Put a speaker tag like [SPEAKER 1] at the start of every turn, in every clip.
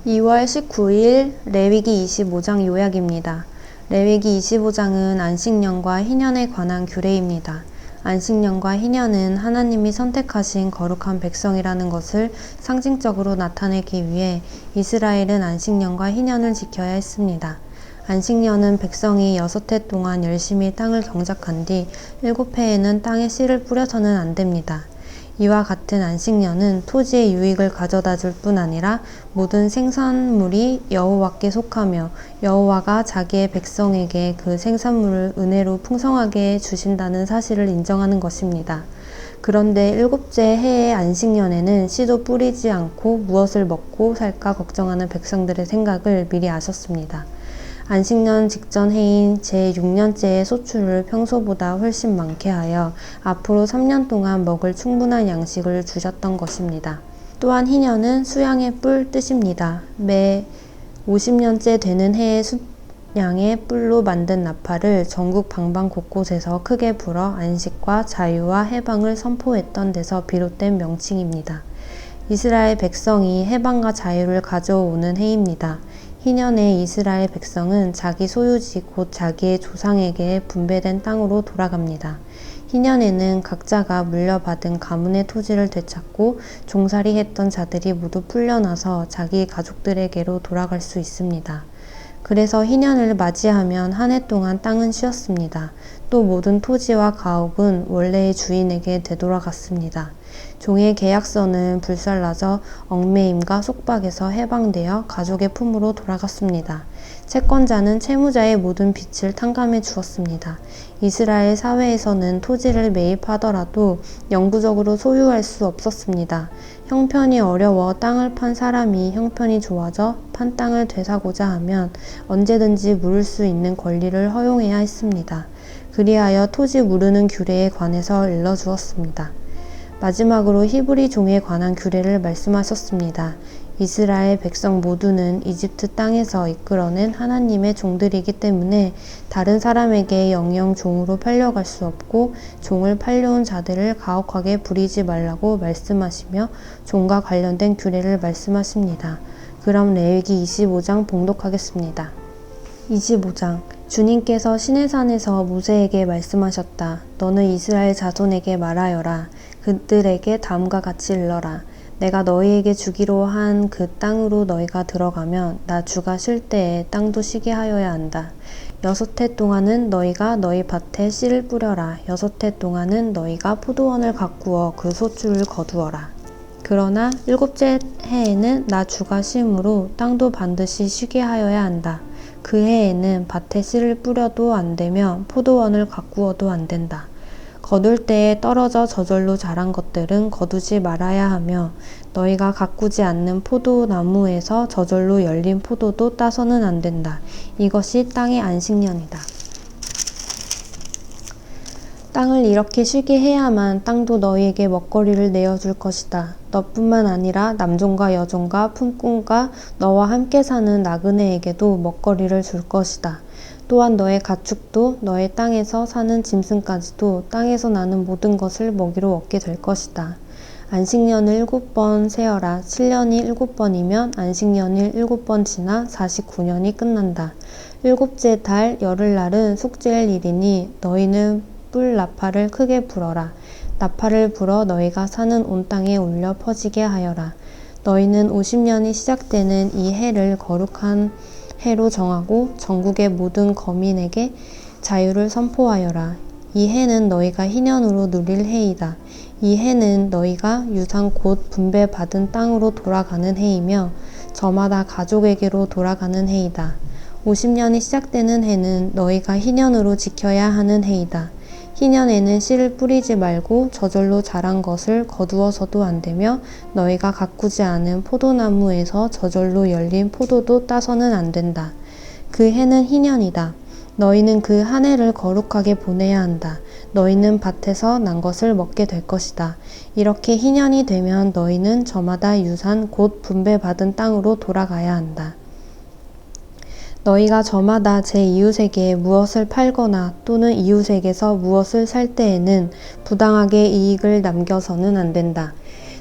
[SPEAKER 1] (2월 19일) 레위기 25장 요약입니다. 레위기 25장은 안식년과 희년에 관한 규례입니다. 안식년과 희년은 하나님이 선택하신 거룩한 백성이라는 것을 상징적으로 나타내기 위해 이스라엘은 안식년과 희년을 지켜야 했습니다. 안식년은 백성이 6해 동안 열심히 땅을 경작한 뒤 7해에는 땅에 씨를 뿌려서는 안 됩니다. 이와 같은 안식년은 토지의 유익을 가져다 줄 뿐 아니라 모든 생산물이 여호와께 속하며 여호와가 자기의 백성에게 그 생산물을 은혜로 풍성하게 주신다는 사실을 인정하는 것입니다. 그런데 7째 해의 안식년에는 씨도 뿌리지 않고 무엇을 먹고 살까 걱정하는 백성들의 생각을 미리 아셨습니다. 안식년 직전 해인 제6년째의 소출을 평소보다 훨씬 많게 하여 앞으로 3년 동안 먹을 충분한 양식을 주셨던 것입니다. 또한 희년은 수양의 뿔 뜻입니다. 매 50년째 되는 해의 수양의 뿔로 만든 나팔을 전국 방방 곳곳에서 크게 불어 안식과 자유와 해방을 선포했던 데서 비롯된 명칭입니다. 이스라엘 백성이 해방과 자유를 가져오는 해입니다. 희년에 이스라엘 백성은 자기 소유지 곧 자기의 조상에게 분배된 땅으로 돌아갑니다. 희년에는 각자가 물려받은 가문의 토지를 되찾고 종살이했던 자들이 모두 풀려나서 자기 가족들에게로 돌아갈 수 있습니다. 그래서 희년을 맞이하면 한 해 동안 땅은 쉬었습니다. 또 모든 토지와 가옥은 원래의 주인에게 되돌아갔습니다. 종의 계약서는 불살라져 얽매임과 속박에서 해방되어 가족의 품으로 돌아갔습니다. 채권자는 채무자의 모든 빚을 탕감해 주었습니다. 이스라엘 사회에서는 토지를 매입하더라도 영구적으로 소유할 수 없었습니다. 형편이 어려워 땅을 판 사람이 형편이 좋아져 판 땅을 되사고자 하면 언제든지 물을 수 있는 권리를 허용해야 했습니다. 그리하여 토지 무르는 규례에 관해서 일러주었습니다. 마지막으로 히브리 종에 관한 규례를 말씀하셨습니다. 이스라엘 백성 모두는 이집트 땅에서 이끌어낸 하나님의 종들이기 때문에 다른 사람에게 영영 종으로 팔려갈 수 없고 종을 팔려온 자들을 가혹하게 부리지 말라고 말씀하시며 종과 관련된 규례를 말씀하십니다. 그럼 레위기 25장 봉독하겠습니다. 25장 주님께서 시내산에서 모세에게 말씀하셨다. 너는 이스라엘 자손에게 말하여라. 그들에게 다음과 같이 일러라. 내가 너희에게 주기로 한 그 땅으로 너희가 들어가면 나 주가 쉴 때에 땅도 쉬게 하여야 한다. 6해 동안은 너희가 너희 밭에 씨를 뿌려라. 6해 동안은 너희가 포도원을 가꾸어 그 소출을 거두어라. 그러나 7째 해에는 나 주가 쉼으로 땅도 반드시 쉬게 하여야 한다. 그 해에는 밭에 씨를 뿌려도 안 되며 포도원을 가꾸어도 안 된다. 거둘 때에 떨어져 저절로 자란 것들은 거두지 말아야 하며 너희가 가꾸지 않는 포도나무에서 저절로 열린 포도도 따서는 안 된다. 이것이 땅의 안식년이다. 땅을 이렇게 쉬게 해야만 땅도 너희에게 먹거리를 내어줄 것이다. 너뿐만 아니라 남종과 여종과 품꾼과 너와 함께 사는 나그네에게도 먹거리를 줄 것이다. 또한 너의 가축도 너의 땅에서 사는 짐승까지도 땅에서 나는 모든 것을 먹이로 얻게 될 것이다. 안식년을 7번 세어라. 7년이 7번이면 안식년일 7번 지나 49년이 끝난다. 7째 달 열흘날은 속죄일 일이니 너희는 뿔 나팔을 크게 불어라. 나팔을 불어 너희가 사는 온 땅에 울려 퍼지게 하여라. 너희는 50년이 시작되는 이 해를 거룩한 해로 정하고 전국의 모든 거민에게 자유를 선포하여라. 이 해는 너희가 희년으로 누릴 해이다. 이 해는 너희가 유산 곧 분배받은 땅으로 돌아가는 해이며 저마다 가족에게로 돌아가는 해이다. 50년이 시작되는 해는 너희가 희년으로 지켜야 하는 해이다. 희년에는 씨를 뿌리지 말고 저절로 자란 것을 거두어서도 안 되며 너희가 가꾸지 않은 포도나무에서 저절로 열린 포도도 따서는 안 된다. 그 해는 희년이다. 너희는 그 한 해를 거룩하게 보내야 한다. 너희는 밭에서 난 것을 먹게 될 것이다. 이렇게 희년이 되면 너희는 저마다 유산 곧 분배받은 땅으로 돌아가야 한다. 너희가 저마다 제 이웃에게 무엇을 팔거나 또는 이웃에게서 무엇을 살 때에는 부당하게 이익을 남겨서는 안 된다.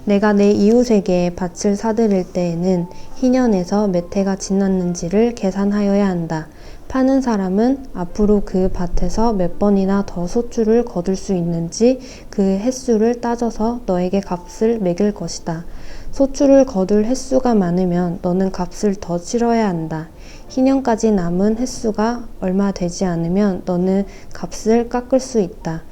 [SPEAKER 1] 내가 내 이웃에게 밭을 사드릴 때에는 희년에서 몇 해가 지났는지를 계산하여야 한다. 파는 사람은 앞으로 그 밭에서 몇 번이나 더 소출을 거둘 수 있는지 그 횟수를 따져서 너에게 값을 매길 것이다. 소출을 거둘 횟수가 많으면 너는 값을 더 치러야 한다. 희년까지 남은 횟수가 얼마 되지 않으면 너는 값을 깎을 수 있다.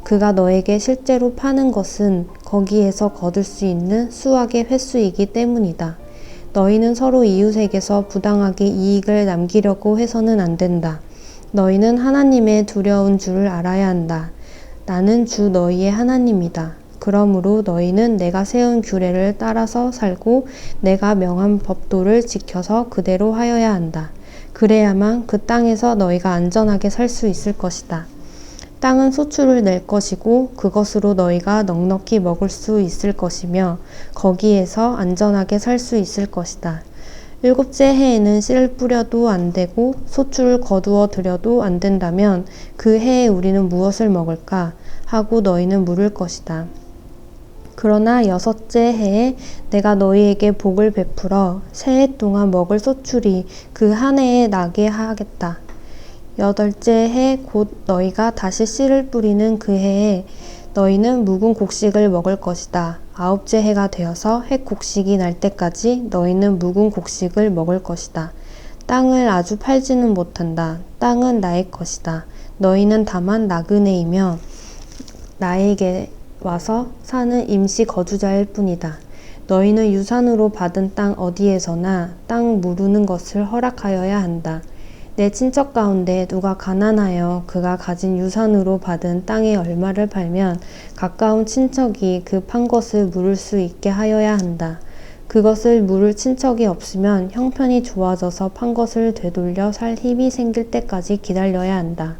[SPEAKER 1] 그가 너에게 실제로 파는 것은 거기에서 거둘 수 있는 수확의 횟수이기 때문이다. 너희는 서로 이웃에게서 부당하게 이익을 남기려고 해서는 안 된다. 너희는 하나님의 두려운 줄을 알아야 한다. 나는 주 너희의 하나님이다. 그러므로 너희는 내가 세운 규례를 따라서 살고 내가 명한 법도를 지켜서 그대로 하여야 한다. 그래야만 그 땅에서 너희가 안전하게 살 수 있을 것이다. 땅은 소출을 낼 것이고 그것으로 너희가 넉넉히 먹을 수 있을 것이며 거기에서 안전하게 살 수 있을 것이다. 7째 해에는 씨를 뿌려도 안 되고 소출을 거두어 들여도 안 된다면 그 해에 우리는 무엇을 먹을까 하고 너희는 물을 것이다. 그러나 6째 해에 내가 너희에게 복을 베풀어 새해 동안 먹을 소출이 그 한 해에 나게 하겠다. 8째 해 곧 너희가 다시 씨를 뿌리는 그 해에 너희는 묵은 곡식을 먹을 것이다. 9째 해가 되어서 해 곡식이 날 때까지 너희는 묵은 곡식을 먹을 것이다. 땅을 아주 팔지는 못한다. 땅은 나의 것이다. 너희는 다만 나그네이며 나에게 와서 사는 임시 거주자일 뿐이다. 너희는 유산으로 받은 땅 어디에서나 땅 무르는 것을 허락하여야 한다. 내 친척 가운데 누가 가난하여 그가 가진 유산으로 받은 땅의 얼마를 팔면 가까운 친척이 그 판 것을 물을 수 있게 하여야 한다. 그것을 물을 친척이 없으면 형편이 좋아져서 판 것을 되돌려 살 힘이 생길 때까지 기다려야 한다.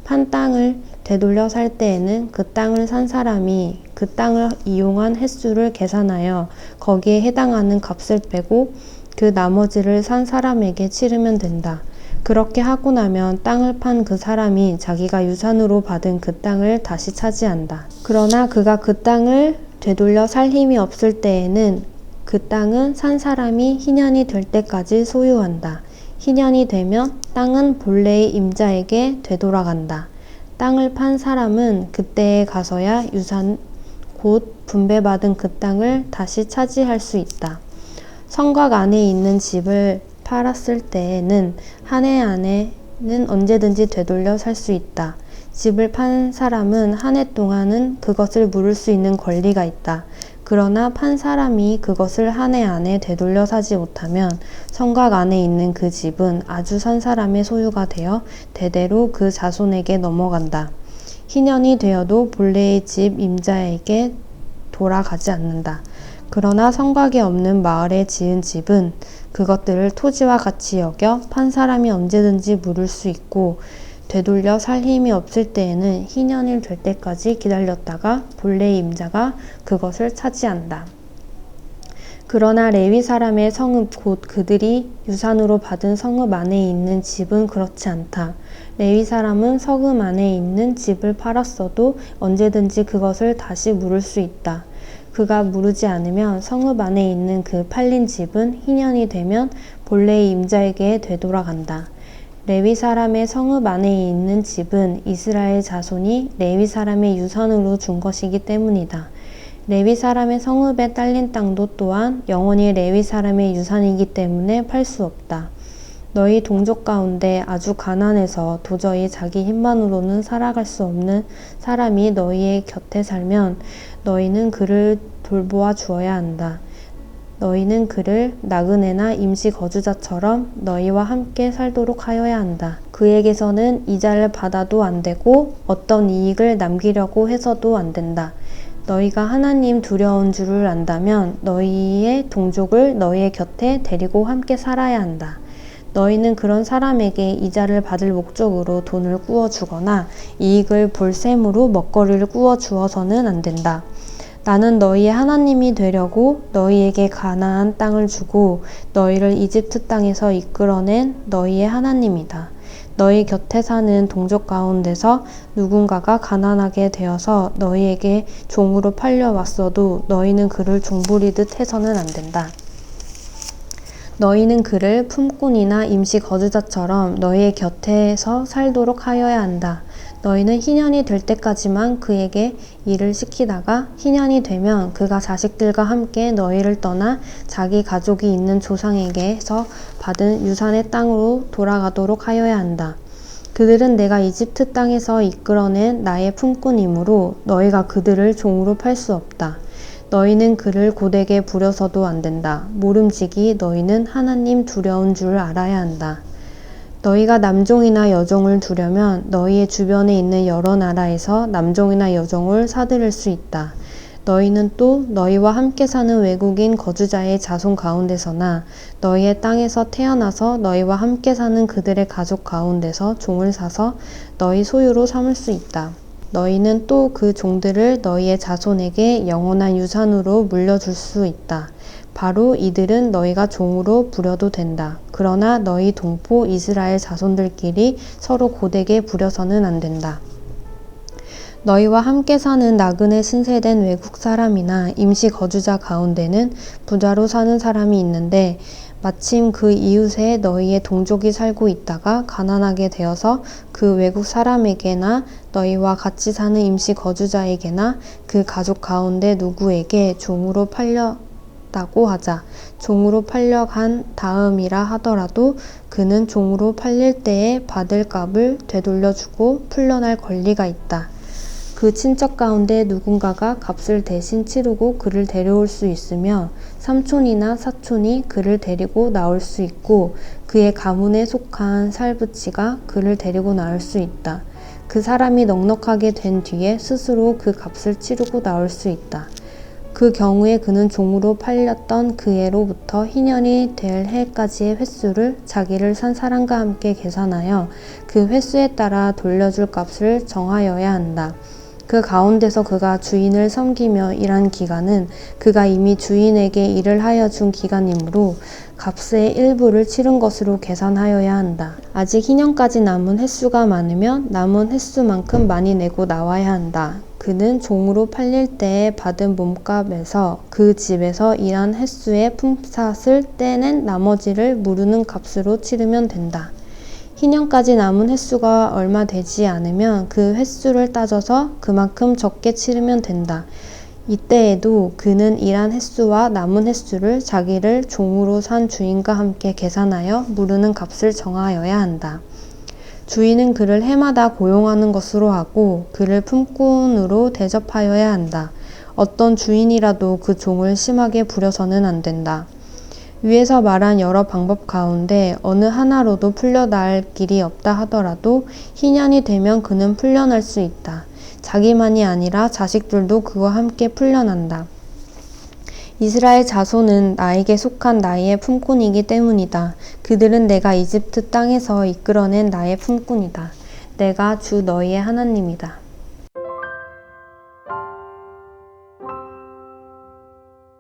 [SPEAKER 1] 판 땅을 되돌려 살 때에는 그 땅을 산 사람이 그 땅을 이용한 횟수를 계산하여 거기에 해당하는 값을 빼고 그 나머지를 산 사람에게 치르면 된다. 그렇게 하고 나면 땅을 판 그 사람이 자기가 유산으로 받은 그 땅을 다시 차지한다. 그러나 그가 그 땅을 되돌려 살 힘이 없을 때에는 그 땅은 산 사람이 희년이 될 때까지 소유한다. 희년이 되면 땅은 본래의 임자에게 되돌아간다. 땅을 판 사람은 그때에 가서야 유산 곧 분배받은 그 땅을 다시 차지할 수 있다. 성곽 안에 있는 집을 팔았을 때에는 한 해 안에는 언제든지 되돌려 살 수 있다. 집을 판 사람은 한 해 동안은 그것을 물을 수 있는 권리가 있다. 그러나 판 사람이 그것을 한 해 안에 되돌려 사지 못하면 성곽 안에 있는 그 집은 아주 산 사람의 소유가 되어 대대로 그 자손에게 넘어간다. 희년이 되어도 본래의 집 임자에게 돌아가지 않는다. 그러나 성곽이 없는 마을에 지은 집은 그것들을 토지와 같이 여겨 판 사람이 언제든지 물을 수 있고 되돌려 살 힘이 없을 때에는 희년이 될 때까지 기다렸다가 본래의 임자가 그것을 차지한다. 그러나 레위 사람의 성읍 곧 그들이 유산으로 받은 성읍 안에 있는 집은 그렇지 않다. 레위 사람은 성읍 안에 있는 집을 팔았어도 언제든지 그것을 다시 물을 수 있다. 그가 무르지 않으면 성읍 안에 있는 그 팔린 집은 희년이 되면 본래의 임자에게 되돌아간다. 레위 사람의 성읍 안에 있는 집은 이스라엘 자손이 레위 사람의 유산으로 준 것이기 때문이다. 레위 사람의 성읍에 딸린 땅도 또한 영원히 레위 사람의 유산이기 때문에 팔 수 없다. 너희 동족 가운데 아주 가난해서 도저히 자기 힘만으로는 살아갈 수 없는 사람이 너희의 곁에 살면 너희는 그를 돌보아 주어야 한다. 너희는 그를 나그네나 임시 거주자처럼 너희와 함께 살도록 하여야 한다. 그에게서는 이자를 받아도 안 되고 어떤 이익을 남기려고 해서도 안 된다. 너희가 하나님 두려운 줄을 안다면 너희의 동족을 너희의 곁에 데리고 함께 살아야 한다. 너희는 그런 사람에게 이자를 받을 목적으로 돈을 꾸어 주거나 이익을 볼 셈으로 먹거리를 꾸어 주어서는 안 된다. 나는 너희의 하나님이 되려고 너희에게 가나안 땅을 주고 너희를 이집트 땅에서 이끌어낸 너희의 하나님이다. 너희 곁에 사는 동족 가운데서 누군가가 가난하게 되어서 너희에게 종으로 팔려왔어도 너희는 그를 종부리듯 해서는 안 된다. 너희는 그를 품꾼이나 임시 거주자처럼 너희의 곁에서 살도록 하여야 한다. 너희는 희년이 될 때까지만 그에게 일을 시키다가 희년이 되면 그가 자식들과 함께 너희를 떠나 자기 가족이 있는 조상에게서 받은 유산의 땅으로 돌아가도록 하여야 한다. 그들은 내가 이집트 땅에서 이끌어낸 나의 품꾼이므로 너희가 그들을 종으로 팔 수 없다. 너희는 그를 고되게 부려서도 안 된다. 모름지기 너희는 하나님 두려운 줄 알아야 한다. 너희가 남종이나 여종을 두려면 너희의 주변에 있는 여러 나라에서 남종이나 여종을 사들일 수 있다. 너희는 또 너희와 함께 사는 외국인 거주자의 자손 가운데서나 너희의 땅에서 태어나서 너희와 함께 사는 그들의 가족 가운데서 종을 사서 너희 소유로 삼을 수 있다. 너희는 또 그 종들을 너희의 자손에게 영원한 유산으로 물려줄 수 있다. 바로 이들은 너희가 종으로 부려도 된다. 그러나 너희 동포 이스라엘 자손들끼리 서로 고되게 부려서는 안 된다. 너희와 함께 사는 나그네 신세된 외국 사람이나 임시 거주자 가운데는 부자로 사는 사람이 있는데 마침 그 이웃에 너희의 동족이 살고 있다가 가난하게 되어서 그 외국 사람에게나 너희와 같이 사는 임시 거주자에게나 그 가족 가운데 누구에게 종으로 팔렸다고 하자. 종으로 팔려간 다음이라 하더라도 그는 종으로 팔릴 때에 받을 값을 되돌려주고 풀려날 권리가 있다. 그 친척 가운데 누군가가 값을 대신 치르고 그를 데려올 수 있으며 삼촌이나 사촌이 그를 데리고 나올 수 있고 그의 가문에 속한 살부치가 그를 데리고 나올 수 있다. 그 사람이 넉넉하게 된 뒤에 스스로 그 값을 치르고 나올 수 있다. 그 경우에 그는 종으로 팔렸던 그 해로부터 희년이 될 해까지의 횟수를 자기를 산 사람과 함께 계산하여 그 횟수에 따라 돌려줄 값을 정하여야 한다. 그 가운데서 그가 주인을 섬기며 일한 기간은 그가 이미 주인에게 일을 하여 준 기간이므로 값의 일부를 치른 것으로 계산하여야 한다. 아직 희년까지 남은 횟수가 많으면 남은 횟수만큼 많이 내고 나와야 한다. 그는 종으로 팔릴 때에 받은 몸값에서 그 집에서 일한 횟수의 품삯을 떼낸 나머지를 무르는 값으로 치르면 된다. 희년까지 남은 횟수가 얼마 되지 않으면 그 횟수를 따져서 그만큼 적게 치르면 된다. 이때에도 그는 일한 횟수와 남은 횟수를 자기를 종으로 산 주인과 함께 계산하여 무르는 값을 정하여야 한다. 주인은 그를 해마다 고용하는 것으로 하고 그를 품꾼으로 대접하여야 한다. 어떤 주인이라도 그 종을 심하게 부려서는 안 된다. 위에서 말한 여러 방법 가운데 어느 하나로도 풀려날 길이 없다 하더라도 희년이 되면 그는 풀려날 수 있다. 자기만이 아니라 자식들도 그와 함께 풀려난다. 이스라엘 자손은 나에게 속한 나의 품꾼이기 때문이다. 그들은 내가 이집트 땅에서 이끌어낸 나의 품꾼이다. 내가 주 너희의 하나님이다.